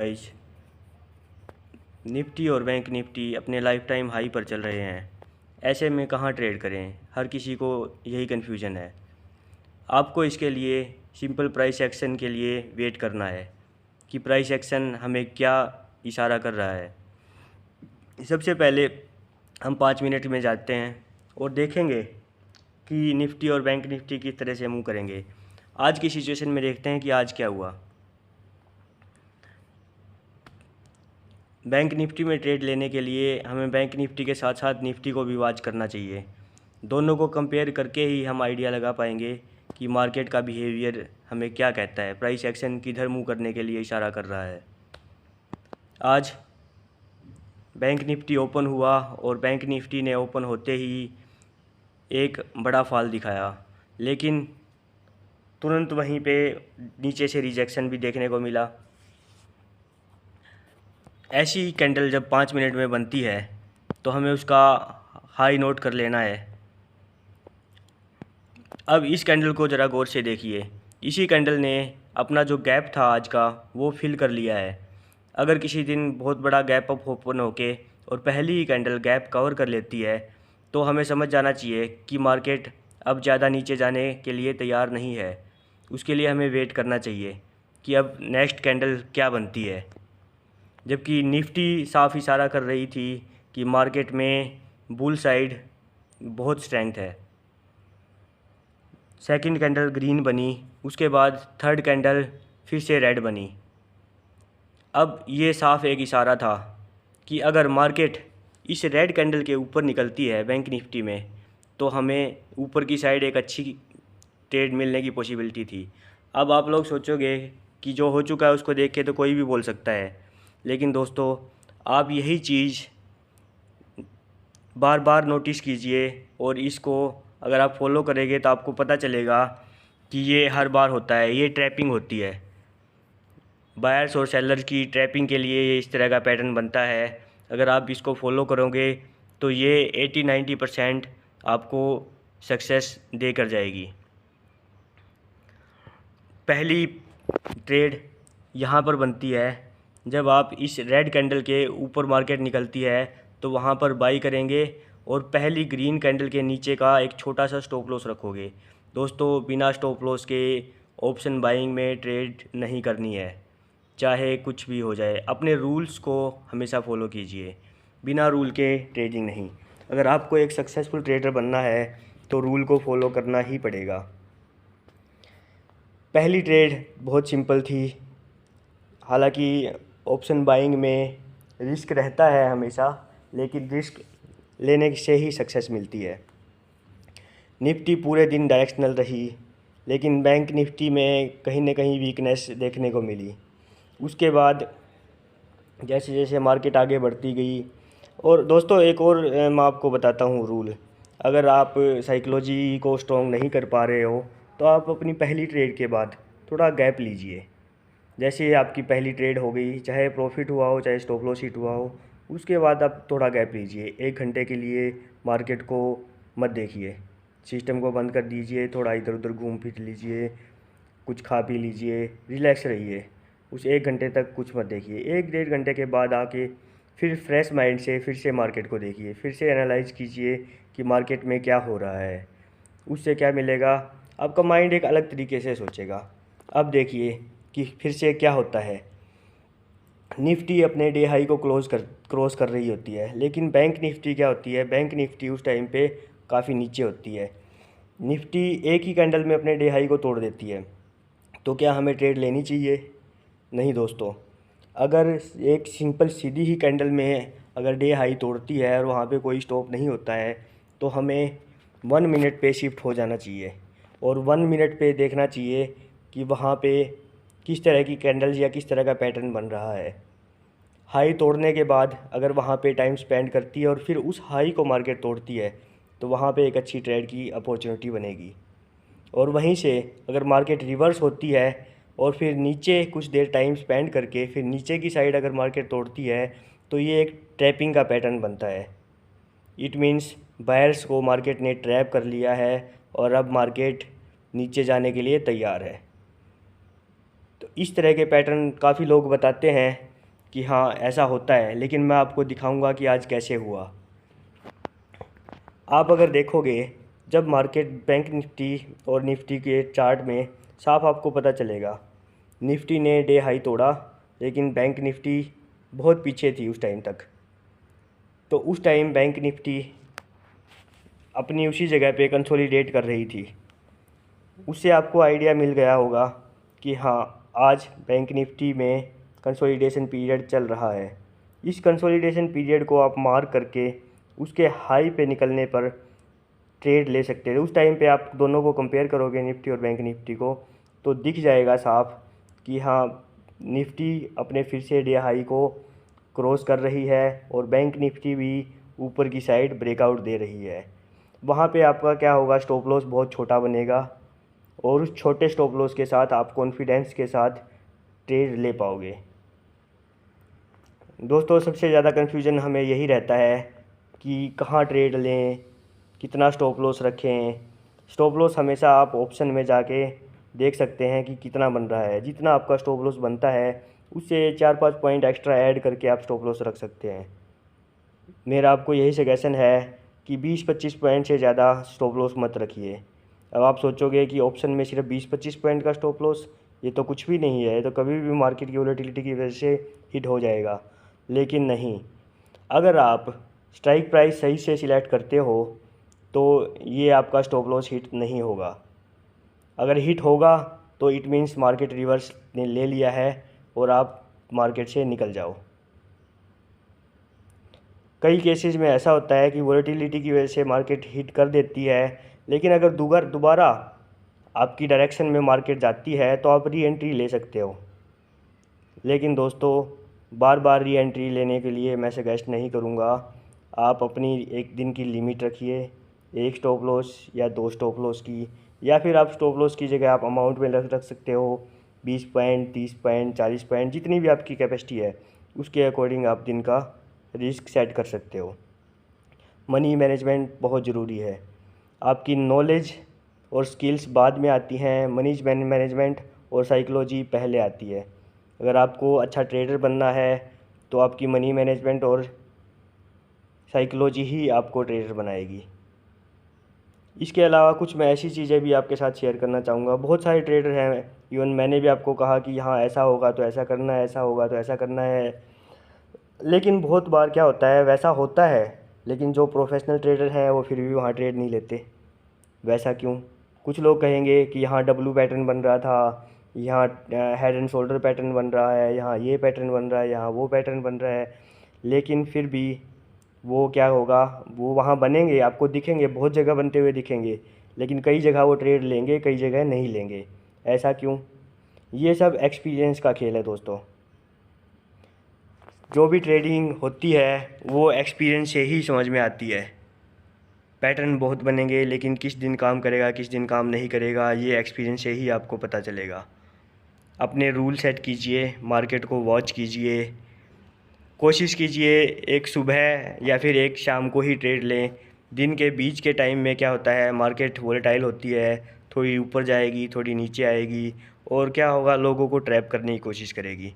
Guys, Nifty और bank Nifty अपने life time high पर चल रहे हैं। ऐसे में कहाँ ट्रेड करें, हर किसी को यही कन्फ्यूज़न है। आपको इसके लिए सिंपल प्राइस एक्शन के लिए वेट करना है कि प्राइस एक्शन हमें क्या इशारा कर रहा है। सबसे पहले हम 5 मिनट में जाते हैं और देखेंगे कि निफ्टी और बैंक निफ्टी किस तरह से मूव करेंगे। आज की सिचुएशन में देखते हैं कि आज क्या हुआ। बैंक निफ्टी में ट्रेड लेने के लिए हमें बैंक निफ्टी के साथ साथ निफ्टी को भी वॉच करना चाहिए। दोनों को कंपेयर करके ही हम आइडिया लगा पाएंगे कि मार्केट का बिहेवियर हमें क्या कहता है, प्राइस एक्शन किधर मूव करने के लिए इशारा कर रहा है। आज बैंक निफ्टी ओपन हुआ और बैंक निफ्टी ने ओपन होते ही एक बड़ा फॉल दिखाया, लेकिन तुरंत वहीं पे नीचे से रिजेक्शन भी देखने को मिला। ऐसी कैंडल जब 5 मिनट में बनती है तो हमें उसका हाई नोट कर लेना है। अब इस कैंडल को ज़रा गौर से देखिए। इसी कैंडल ने अपना जो गैप था आज का वो फिल कर लिया है। अगर किसी दिन बहुत बड़ा गैप अप ओपन होके और पहली ही कैंडल गैप कवर कर लेती है तो हमें समझ जाना चाहिए कि मार्केट अब ज़्यादा नीचे जाने के लिए तैयार नहीं है। उसके लिए हमें वेट करना चाहिए कि अब नेक्स्ट कैंडल क्या बनती है। जबकि निफ्टी साफ इशारा कर रही थी कि मार्केट में बुल साइड बहुत स्ट्रेंथ है। सेकंड कैंडल ग्रीन बनी, उसके बाद थर्ड कैंडल फिर से रेड बनी। अब ये साफ एक इशारा था कि अगर मार्केट इस रेड कैंडल के ऊपर निकलती है बैंक निफ्टी में तो हमें ऊपर की साइड एक अच्छी ट्रेड मिलने की पॉसिबिलिटी थी। अब आप लोग सोचोगे कि जो हो चुका है उसको देख के तो कोई भी बोल सकता है, लेकिन दोस्तों आप यही चीज़ बार बार नोटिस कीजिए और इसको अगर आप फॉलो करेंगे तो आपको पता चलेगा कि ये हर बार होता है, ये ट्रैपिंग होती है। बायर्स और सेलर्स की ट्रैपिंग के लिए ये इस तरह का पैटर्न बनता है। अगर आप इसको फॉलो करोगे तो ये 80-90% आपको सक्सेस दे कर जाएगी। पहली ट्रेड यहाँ पर बनती है जब आप इस रेड कैंडल के ऊपर मार्केट निकलती है तो वहाँ पर बाई करेंगे और पहली ग्रीन कैंडल के नीचे का एक छोटा सा स्टॉप लॉस रखोगे। दोस्तों बिना स्टॉप लॉस के ऑप्शन बाइंग में ट्रेड नहीं करनी है, चाहे कुछ भी हो जाए। अपने रूल्स को हमेशा फॉलो कीजिए, बिना रूल के ट्रेडिंग नहीं। अगर आपको एक सक्सेसफुल ट्रेडर बनना है तो रूल को फॉलो करना ही पड़ेगा। पहली ट्रेड बहुत सिंपल थी। हालांकि ऑप्शन बाइंग में रिस्क रहता है हमेशा, लेकिन रिस्क लेने से ही सक्सेस मिलती है। निफ्टी पूरे दिन डायरेक्शनल रही, लेकिन बैंक निफ्टी में कहीं ना कहीं वीकनेस देखने को मिली। उसके बाद जैसे जैसे मार्केट आगे बढ़ती गई, और दोस्तों एक और मैं आपको बताता हूँ रूल। अगर आप साइकोलॉजी को स्ट्रॉन्ग नहीं कर पा रहे हो तो आप अपनी पहली ट्रेड के बाद थोड़ा गैप लीजिए। जैसे आपकी पहली ट्रेड हो गई, चाहे प्रॉफिट हुआ हो चाहे स्टॉप लॉस हिट हुआ हो, उसके बाद आप थोड़ा गैप लीजिए। 1 घंटे के लिए मार्केट को मत देखिए, सिस्टम को बंद कर दीजिए, थोड़ा इधर उधर घूम फिर लीजिए, कुछ खा पी लीजिए, रिलैक्स रहिए। उस 1 घंटे तक कुछ मत देखिए। 1-1.5 घंटे के बाद आके फिर फ्रेश माइंड से फिर से मार्केट को देखिए, फिर से एनालाइज कीजिए कि मार्केट में क्या हो रहा है। उससे क्या मिलेगा, आपका माइंड एक अलग तरीके से सोचेगा। अब देखिए कि फिर से क्या होता है। निफ्टी अपने डे हाई को क्रॉस कर रही होती है, लेकिन बैंक निफ्टी क्या होती है, बैंक निफ्टी उस टाइम पे काफ़ी नीचे होती है। निफ्टी एक ही कैंडल में अपने डे हाई को तोड़ देती है। तो क्या हमें ट्रेड लेनी चाहिए? नहीं दोस्तों। अगर एक सिंपल सीधी ही कैंडल में अगर डे हाई तोड़ती है और वहाँ पे कोई स्टॉप नहीं होता है तो हमें 1 मिनट पे शिफ्ट हो जाना चाहिए और 1 मिनट पे देखना चाहिए कि वहाँ पे किस तरह की कैंडल्स या किस तरह का पैटर्न बन रहा है। हाई तोड़ने के बाद अगर वहाँ पे टाइम स्पेंड करती है और फिर उस हाई को मार्केट तोड़ती है तो वहाँ पे एक अच्छी ट्रेड की अपॉर्चुनिटी बनेगी। और वहीं से अगर मार्केट रिवर्स होती है और फिर नीचे कुछ देर टाइम स्पेंड करके फिर नीचे की साइड अगर मार्केट तोड़ती है तो ये एक ट्रैपिंग का पैटर्न बनता है। इट मीन्स बायर्स को मार्केट ने ट्रैप कर लिया है और अब मार्केट नीचे जाने के लिए तैयार है। तो इस तरह के पैटर्न काफ़ी लोग बताते हैं कि हाँ ऐसा होता है, लेकिन मैं आपको दिखाऊंगा कि आज कैसे हुआ। आप अगर देखोगे, जब मार्केट बैंक निफ्टी और निफ्टी के चार्ट में साफ आपको पता चलेगा, निफ्टी ने डे हाई तोड़ा लेकिन बैंक निफ्टी बहुत पीछे थी उस टाइम तक। तो उस टाइम बैंक निफ्टी अपनी उसी जगह पे कंसोलिडेट कर रही थी। उससे आपको आइडिया मिल गया होगा कि हाँ आज बैंक निफ्टी में कंसोलिडेशन पीरियड चल रहा है। इस कंसोलिडेशन पीरियड को आप मार्क करके उसके हाई पे निकलने पर ट्रेड ले सकते हैं। उस टाइम पे आप दोनों को कंपेयर करोगे, निफ्टी और बैंक निफ्टी को, तो दिख जाएगा साफ कि हाँ निफ्टी अपने फिर से डे हाई को क्रॉस कर रही है और बैंक निफ्टी भी ऊपर की साइड ब्रेकआउट दे रही है। वहाँ पे आपका क्या होगा, स्टॉप लॉस बहुत छोटा बनेगा और उस छोटे स्टॉप लॉस के साथ आप कॉन्फिडेंस के साथ ट्रेड ले पाओगे। दोस्तों सबसे ज़्यादा कन्फ्यूज़न हमें यही रहता है कि कहाँ ट्रेड लें, कितना स्टॉप लॉस रखें। स्टॉप लॉस हमेशा आप ऑप्शन में जाके देख सकते हैं कि कितना बन रहा है। जितना आपका स्टॉप लॉस बनता है उससे 4-5 पॉइंट एक्स्ट्रा ऐड करके आप स्टॉप लॉस रख सकते हैं। मेरा आपको यही सजेशन है कि 20-25 पॉइंट से ज़्यादा स्टॉप लॉस मत रखिए। अब आप सोचोगे कि ऑप्शन में सिर्फ 20-25 पॉइंट का स्टॉप लॉस, ये तो कुछ भी नहीं है, ये तो कभी भी मार्केट की वोलेटिलिटी की वजह से हिट हो जाएगा। लेकिन नहीं, अगर आप स्ट्राइक प्राइस सही से सिलेक्ट करते हो तो ये आपका स्टॉप लॉस हिट नहीं होगा। अगर हिट होगा तो इट मीन्स मार्केट रिवर्स ने ले लिया है और आप मार्केट से निकल जाओ। कई केसेस में ऐसा होता है कि वोलेटिलिटी की वजह से मार्केट हिट कर देती है, लेकिन अगर दोबारा आपकी डायरेक्शन में मार्केट जाती है तो आप री एंट्री ले सकते हो। लेकिन दोस्तों बार बार री एंट्री लेने के लिए मैं सजेस्ट नहीं करूँगा। आप अपनी एक दिन की लिमिट रखिए, एक स्टॉप लॉस या 2 स्टॉप लॉस की, या फिर आप स्टॉप लॉस की जगह आप अमाउंट में रख सकते हो 20 पॉइंट, 30 पॉइंट, 40 पॉइंट, जितनी भी आपकी कैपेसिटी है उसके अकॉर्डिंग आप दिन का रिस्क सेट कर सकते हो। मनी मैनेजमेंट बहुत ज़रूरी है। आपकी नॉलेज और स्किल्स बाद में आती हैं, मनी मैनेजमेंट और साइकोलॉजी पहले आती है। अगर आपको अच्छा ट्रेडर बनना है तो आपकी मनी मैनेजमेंट और साइकोलॉजी ही आपको ट्रेडर बनाएगी। इसके अलावा कुछ मैं ऐसी चीज़ें भी आपके साथ शेयर करना चाहूँगा। बहुत सारे ट्रेडर हैं, इवन मैंने भी आपको कहा कि हाँ ऐसा होगा तो ऐसा करना है, ऐसा होगा तो ऐसा करना है, लेकिन बहुत बार क्या होता है, वैसा होता है लेकिन जो प्रोफेशनल ट्रेडर हैं वो फिर भी वहाँ ट्रेड नहीं लेते। वैसा क्यों? कुछ लोग कहेंगे कि यहाँ डब्लू पैटर्न बन रहा था, यहाँ हेड एंड शोल्डर पैटर्न बन रहा है, यहाँ ये पैटर्न बन रहा है, यहाँ वो पैटर्न बन रहा है, लेकिन फिर भी वो क्या होगा, वो वहाँ बनेंगे, आपको दिखेंगे, बहुत जगह बनते हुए दिखेंगे, लेकिन कई जगह वो ट्रेड लेंगे, कई जगह नहीं लेंगे। ऐसा क्यों? ये सब एक्सपीरियंस का खेल है दोस्तों। जो भी ट्रेडिंग होती है वो एक्सपीरियंस से ही समझ में आती है। पैटर्न बहुत बनेंगे लेकिन किस दिन काम करेगा, किस दिन काम नहीं करेगा, ये एक्सपीरियंस से ही आपको पता चलेगा। अपने रूल सेट कीजिए, मार्केट को वॉच कीजिए, कोशिश कीजिए एक सुबह या फिर एक शाम को ही ट्रेड लें। दिन के बीच के टाइम में क्या होता है, मार्केट वोलेटाइल होती है, थोड़ी ऊपर जाएगी, थोड़ी नीचे आएगी, और क्या होगा, लोगों को ट्रैप करने की कोशिश करेगी।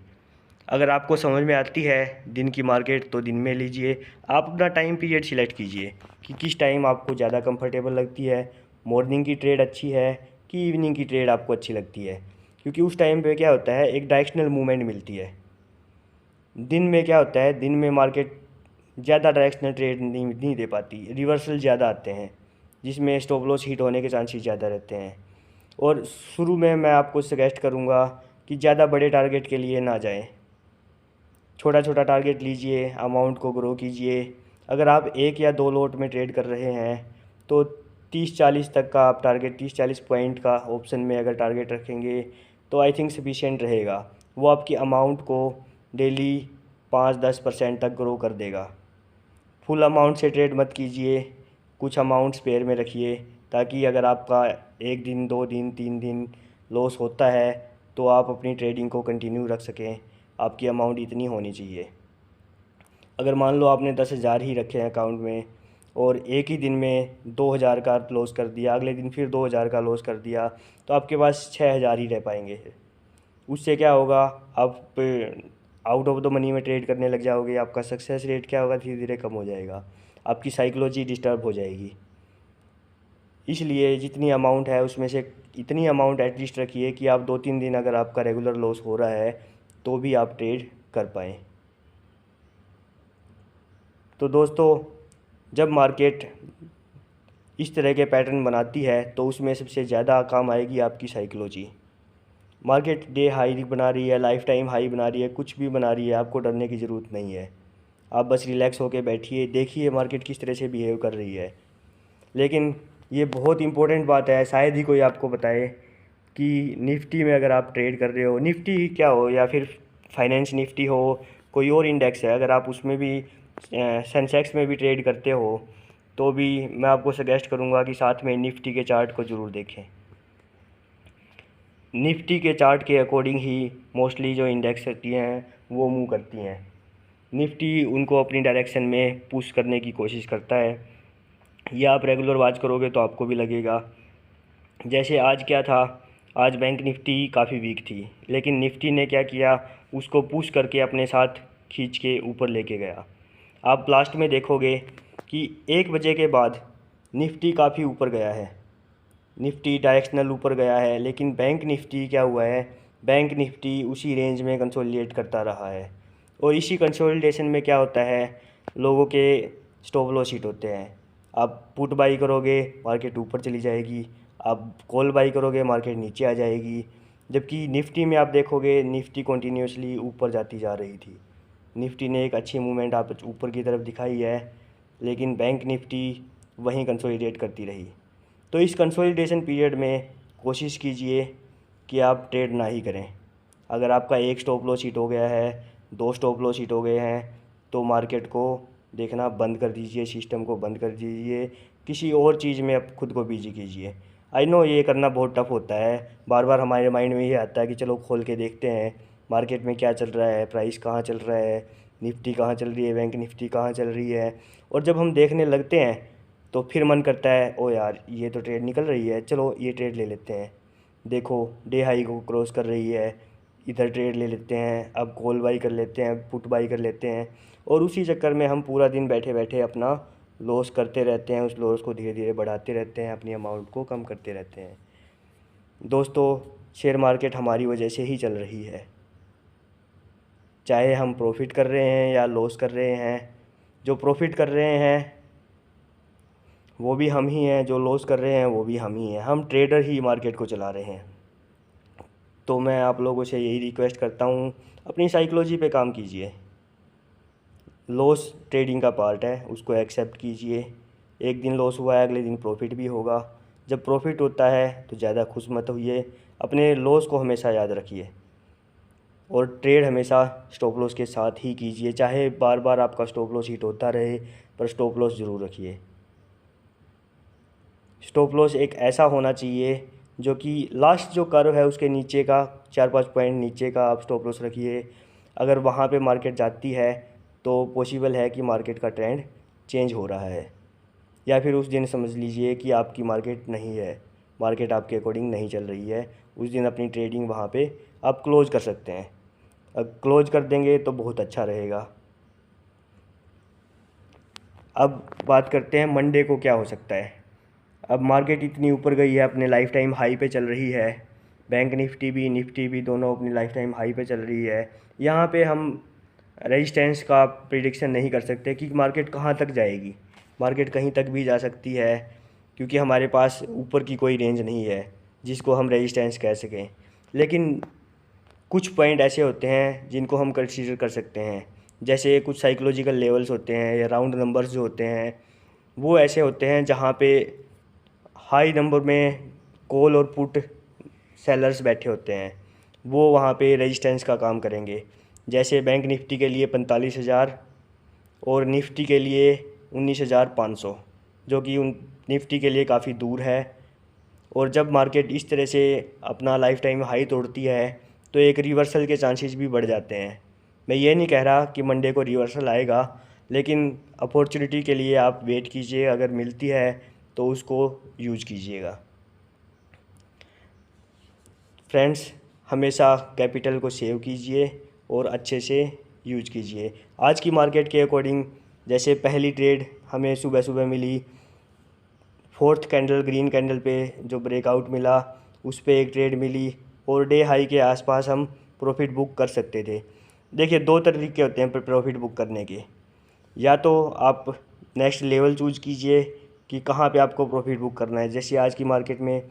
अगर आपको समझ में आती है दिन की मार्केट तो दिन में लीजिए। आप अपना टाइम पीरियड सिलेक्ट कीजिए कि किस टाइम आपको ज़्यादा कंफर्टेबल लगती है, मॉर्निंग की ट्रेड अच्छी है कि इवनिंग की ट्रेड आपको अच्छी लगती है, क्योंकि उस टाइम पे क्या होता है, एक डायरेक्शनल मूवमेंट मिलती है। दिन में क्या होता है, दिन में मार्केट ज़्यादा डायरेक्शनल ट्रेड नहीं दे पाती, रिवर्सल ज़्यादा आते हैं जिसमें स्टॉप लॉस हिट होने के चांसेस ज़्यादा रहते हैं। और शुरू में मैं आपको सजेस्ट करूँगा कि ज़्यादा बड़े टारगेट के लिए ना जाएं, छोटा छोटा टारगेट लीजिए, अमाउंट को ग्रो कीजिए। अगर आप 1 या 2 लॉट में ट्रेड कर रहे हैं तो 30-40 तक का आप टारगेट, 30-40 पॉइंट का ऑप्शन में अगर टारगेट रखेंगे तो आई थिंक सफिशिएंट रहेगा। वो आपकी अमाउंट को डेली 5-10% तक ग्रो कर देगा। फुल अमाउंट से ट्रेड मत कीजिए, कुछ अमाउंट स्पेयर में रखिए, ताकि अगर आपका 1 दिन, 2 दिन, 3 दिन लॉस होता है तो आप अपनी ट्रेडिंग को कंटिन्यू रख सकें। आपकी अमाउंट इतनी होनी चाहिए। अगर मान लो आपने 10,000 ही रखे हैं अकाउंट में और एक ही दिन में 2,000 का लॉस कर दिया, अगले दिन फिर 2,000 का लॉस कर दिया, तो आपके पास 6,000 ही रह पाएंगे। उससे क्या होगा, आप आउट ऑफ द मनी में ट्रेड करने लग जाओगे, आपका सक्सेस रेट क्या होगा, धीरे धीरे कम हो जाएगा, आपकी साइकोलॉजी डिस्टर्ब हो जाएगी। इसलिए जितनी अमाउंट है उसमें से इतनी अमाउंट एटलीस्ट रखिए कि आप 2-3 दिन अगर आपका रेगुलर लॉस हो रहा है तो भी आप ट्रेड कर पाएँ। तो दोस्तों, जब मार्केट इस तरह के पैटर्न बनाती है तो उसमें सबसे ज़्यादा काम आएगी आपकी साइकोलॉजी। मार्केट डे हाई बना रही है, लाइफ टाइम हाई बना रही है, कुछ भी बना रही है, आपको डरने की ज़रूरत नहीं है। आप बस रिलैक्स होकर बैठिए, देखिए मार्केट किस तरह से बिहेव कर रही है। लेकिन ये बहुत इंपॉर्टेंट बात है, शायद ही कोई आपको बताए कि निफ्टी में अगर आप ट्रेड कर रहे हो, निफ्टी क्या हो या फिर फाइनेंस निफ्टी हो, कोई और इंडेक्स है, अगर आप उसमें भी सेंसेक्स में भी ट्रेड करते हो तो भी मैं आपको सजेस्ट करूंगा कि साथ में निफ्टी के चार्ट को ज़रूर देखें। निफ्टी के चार्ट के अकॉर्डिंग ही मोस्टली जो इंडेक्स रहती हैं वो मूव करती हैं। निफ्टी उनको अपनी डायरेक्शन में पुश करने की कोशिश करता है। ये आप रेगुलर वॉच करोगे तो आपको भी लगेगा। जैसे आज क्या था, आज बैंक निफ्टी काफ़ी वीक थी, लेकिन निफ्टी ने क्या किया, उसको पुश करके अपने साथ खींच के ऊपर लेके गया। आप लास्ट में देखोगे कि 1 बजे के बाद निफ्टी काफ़ी ऊपर गया है, निफ्टी डायरेक्शनल ऊपर गया है, लेकिन बैंक निफ्टी क्या हुआ है, बैंक निफ्टी उसी रेंज में कंसोलिडेट करता रहा है। और इसी कंसोलिडेशन में क्या होता है, लोगों के स्टॉप लॉस हिट होते हैं। आप पुट बाई करोगे मार्केट ऊपर चली जाएगी, आप कॉल बाई करोगे मार्केट नीचे आ जाएगी। जबकि निफ्टी में आप देखोगे निफ्टी कंटिन्यूसली ऊपर जाती जा रही थी, निफ्टी ने एक अच्छी मूवमेंट आप ऊपर की तरफ दिखाई है, लेकिन बैंक निफ्टी वहीं कंसोलिडेट करती रही। तो इस कंसोलिडेशन पीरियड में कोशिश कीजिए कि आप ट्रेड ना ही करें। अगर आपका एक स्टॉप लॉस हिट हो गया है, 2 स्टॉप लॉस हिट हो गए हैं, तो मार्केट को देखना बंद कर दीजिए, सिस्टम को बंद कर दीजिए, किसी और चीज़ में आप खुद को बिजी कीजिए। आई नो ये करना बहुत टफ होता है, बार बार हमारे माइंड में ये आता है कि चलो खोल के देखते हैं मार्केट में क्या चल रहा है, प्राइस कहाँ चल रहा है, निफ्टी कहाँ चल रही है, बैंक निफ्टी कहाँ चल रही है। और जब हम देखने लगते हैं तो फिर मन करता है, ओ यार ये तो ट्रेड निकल रही है, चलो ये ट्रेड ले लेते हैं। देखो डे हाई को क्रॉस कर रही है, इधर ट्रेड ले लेते हैं, अब कॉल बाई कर लेते हैं, पुट बाई कर लेते हैं। और उसी चक्कर में हम पूरा दिन बैठे बैठे अपना लॉस करते रहते हैं, उस लॉस को धीरे धीरे बढ़ाते रहते हैं, अपनी अमाउंट को कम करते रहते हैं। दोस्तों, शेयर मार्केट हमारी वजह से ही चल रही है, चाहे हम प्रॉफिट कर रहे हैं या लॉस कर रहे हैं। जो प्रॉफिट कर रहे हैं वो भी हम ही हैं, जो लॉस कर रहे हैं वो भी हम ही हैं, हम ट्रेडर ही मार्केट को चला रहे हैं। तो मैं आप लोगों से यही रिक्वेस्ट करता हूँ, अपनी साइकोलॉजी पे काम कीजिए। लॉस ट्रेडिंग का पार्ट है, उसको एक्सेप्ट कीजिए। एक दिन लॉस हुआ है, अगले दिन प्रॉफिट भी होगा। जब प्रॉफिट होता है तो ज़्यादा खुश मत होइए, अपने लॉस को हमेशा याद रखिए और ट्रेड हमेशा स्टॉप लॉस के साथ ही कीजिए। चाहे बार बार आपका स्टॉप लॉस हिट होता रहे, पर स्टॉप लॉस ज़रूर रखिए। स्टॉप लॉस एक ऐसा होना चाहिए जो कि लास्ट जो कर्व है उसके नीचे का 4-5 पॉइंट नीचे का आप स्टॉप लॉस रखिए। अगर वहाँ पे मार्केट जाती है तो पॉसिबल है कि मार्केट का ट्रेंड चेंज हो रहा है, या फिर उस दिन समझ लीजिए कि आपकी मार्केट नहीं है, मार्केट आपके अकॉर्डिंग नहीं चल रही है। उस दिन अपनी ट्रेडिंग वहाँ पे आप क्लोज कर सकते हैं। अब क्लोज कर देंगे तो बहुत अच्छा रहेगा। अब बात करते हैं मंडे को क्या हो सकता है। अब मार्केट इतनी ऊपर गई है, अपने लाइफ टाइम हाई पे चल रही है, बैंक निफ्टी भी दोनों अपनी लाइफ टाइम हाई पे चल रही है। यहाँ पे हम रेजिस्टेंस का प्रिडिक्शन नहीं कर सकते कि मार्केट कहाँ तक जाएगी, मार्केट कहीं तक भी जा सकती है, क्योंकि हमारे पास ऊपर की कोई रेंज नहीं है जिसको हम रेजिस्टेंस कह सकें। लेकिन कुछ पॉइंट ऐसे होते हैं जिनको हम कंसीडर कर सकते हैं, जैसे कुछ साइकोलॉजिकल लेवल्स होते हैं या राउंड नंबर्स जो होते हैं, वो ऐसे होते हैं जहाँ पे हाई नंबर में कॉल और पुट सेलर्स बैठे होते हैं, वो वहाँ पे रेजिस्टेंस का काम करेंगे। जैसे बैंक निफ्टी के लिए 45,000 और निफ्टी के लिए 19,500, जो कि उन निफ्टी के लिए काफ़ी दूर है। और जब मार्केट इस तरह से अपना लाइफ टाइम हाई तोड़ती है तो एक रिवर्सल के चांसेस भी बढ़ जाते हैं। मैं ये नहीं कह रहा कि मंडे को रिवर्सल आएगा, लेकिन अपॉर्चुनिटी के लिए आप वेट कीजिए, अगर मिलती है तो उसको यूज़ कीजिएगा। फ्रेंड्स, हमेशा कैपिटल को सेव कीजिए और अच्छे से यूज कीजिए। आज की मार्केट के अकॉर्डिंग जैसे पहली ट्रेड हमें सुबह सुबह मिली, फोर्थ कैंडल ग्रीन कैंडल पे जो ब्रेकआउट मिला उस पे एक ट्रेड मिली और डे हाई के आसपास हम प्रॉफिट बुक कर सकते थे। देखिए, दो तरीके होते हैं प्रॉफिट बुक करने के। या तो आप नेक्स्ट लेवल चूज़ कीजिए कि कहाँ पे आपको प्रॉफिट बुक करना है। जैसे आज की मार्केट में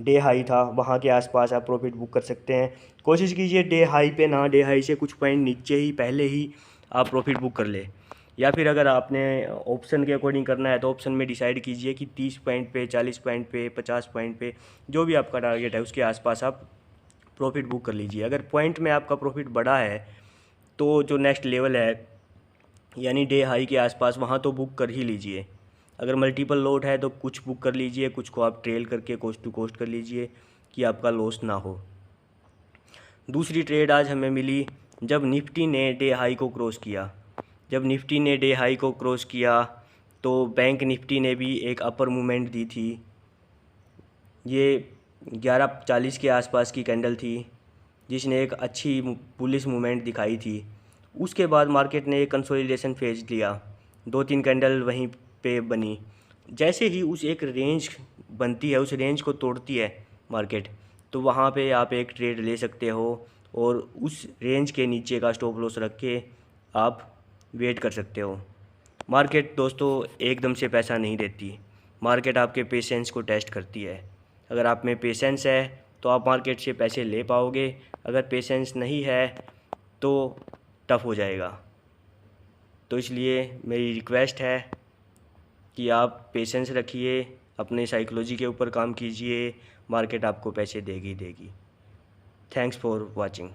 डे हाई था, वहाँ के आसपास आप प्रॉफिट बुक कर सकते हैं। कोशिश कीजिए डे हाई पे ना, डे हाई से कुछ पॉइंट नीचे ही पहले ही आप प्रॉफिट बुक कर ले। या फिर अगर आपने ऑप्शन के अकॉर्डिंग करना है तो ऑप्शन में डिसाइड कीजिए कि 30 पॉइंट पे, 40 पॉइंट पे, 50 पॉइंट पे, जो भी आपका टारगेट है उसके आसपास आप प्रॉफिट बुक कर लीजिए। अगर पॉइंट में आपका प्रॉफिट बढ़ा है तो जो नेक्स्ट लेवल है यानी डे हाई के आसपास, वहाँ तो बुक कर ही लीजिए। अगर मल्टीपल लॉट है तो कुछ बुक कर लीजिए, कुछ को आप ट्रेल करके कोस्ट टू कोस्ट कर लीजिए कि आपका लॉस ना हो। दूसरी ट्रेड आज हमें मिली जब निफ्टी ने डे हाई को क्रॉस किया। जब निफ्टी ने डे हाई को क्रॉस किया तो बैंक निफ्टी ने भी एक अपर मूवमेंट दी थी। ये 11:40 के आसपास की कैंडल थी जिसने एक अच्छी बुलिश मूवमेंट दिखाई थी। उसके बाद मार्केट ने एक कंसोलिडेशन फेज लिया, 2-3 कैंडल वहीं पे बनी। जैसे ही उस एक रेंज बनती है, उस रेंज को तोड़ती है मार्केट, तो वहाँ पे आप एक ट्रेड ले सकते हो और उस रेंज के नीचे का स्टॉप लॉस रख के आप वेट कर सकते हो। मार्केट दोस्तों एकदम से पैसा नहीं देती, मार्केट आपके पेशेंस को टेस्ट करती है। अगर आप में पेशेंस है तो आप मार्केट से पैसे ले पाओगे, अगर पेशेंस नहीं है तो टफ हो जाएगा। तो इसलिए मेरी रिक्वेस्ट है कि आप पेशेंस रखिए, अपने साइकोलॉजी के ऊपर काम कीजिए, मार्केट आपको पैसे देगी। Thanks for watching.